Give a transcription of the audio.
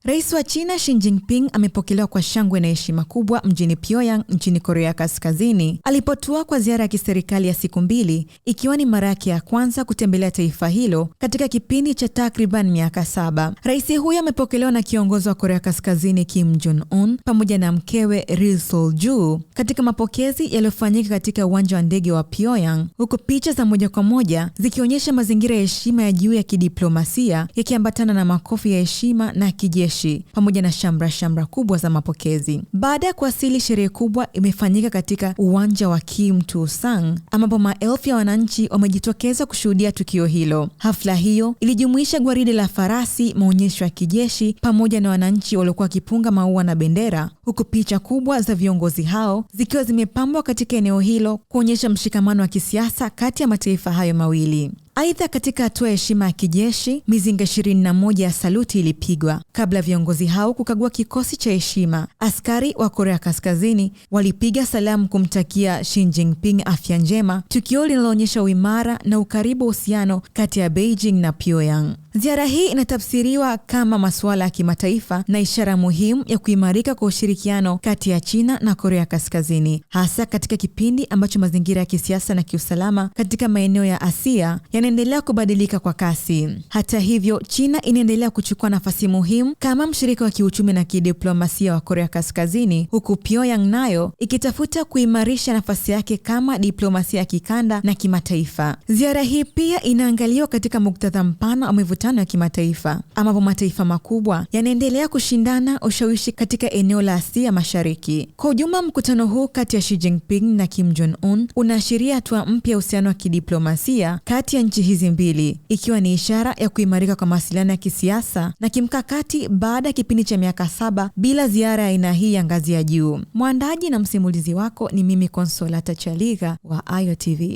Rais wa China Xi Jinping amepokelewa kwa shangwe na heshima kubwa mjini Pyongyang nchini Korea Kaskazini alipotua kwa ziara ya kiserikali ya siku 2, ikiwa ni mara yake ya kwanza kutembelea taifa hilo katika kipindi cha takriban miaka 7. Rais huyo amepokelewa na kiongozi wa Korea Kaskazini Kim Jong-un pamoja na mkewe Ri Sol-ju katika mapokezi yaliyofanyika katika uwanja wa ndege wa Pyongyang, huku picha za moja kwa moja zikionyesha mazingira ya heshima ya juu ya kidiplomasia yakiambatana na makofi ya heshima na kijeshi pamoja na shamra kubwa za mapokezi. Baada ya kuwasili, sherehe kubwa imefanyika katika uwanja wa Kim Tu-sang ambapo maelfu ya wananchi wamejitokeza kushuhudia tukio hilo. Hafla hiyo ilijumuisha gwaride la farasi, maonyesho ya kijeshi pamoja na wananchi waliokuwa wakipunga maua na bendera, huku picha kubwa za viongozi hao zikiwa zimepambwa katika eneo hilo kuonyesha mshikamano wa kisiasa kati ya mataifa hayo mawili. Aidha, katika hatua ya heshima ya kijeshi, mizinga 21 ya saluti ilipigwa. Kabla viongozi hao kukagua kikosi cha heshima, askari wa Korea Kaskazini walipiga salamu kumtakia Xi Jinping afya njema, tukio linaloonyesha uimara na ukaribu wa uhusiano kati ya Beijing na Pyongyang. Ziara hii inatafsiriwa kama masuala ya kimataifa na ishara muhimu ya kuimarika kwa ushirikiano kati ya China na Korea Kaskazini, hasa katika kipindi ambacho mazingira ya kisiasa na kiusalama katika maeneo ya Asia yanaendelea kubadilika kwa kasi. Hata hivyo, China inaendelea kuchukua nafasi muhimu kama mshirika wa kiuchumi na kidiplomasia wa Korea Kaskazini, huku Pyongyang nayo ikitafuta kuimarisha nafasi yake kama diplomasia ya kikanda na kimataifa. Ziara hii pia inaangaliwa katika muktadha mpana wa mivutano ya kimataifa, ambapo mataifa makubwa yanaendelea kushindana ushawishi katika eneo la Asia Mashariki. Kwa ujumla, mkutano huu kati ya Xi Jinping na Kim Jong-un unaashiria hatua mpya ya uhusiano wa kidiplomasia kati ya nchi hizi mbili, ikiwa ni ishara ya kuimarika kwa mawasiliano ya kisiasa na kimkakati baada ya kipindi cha miaka 7 bila ziara ya aina hii ya ngazi ya juu. Mwandaji na msimulizi wako ni mimi Consolata Chaliga wa Ayo TV.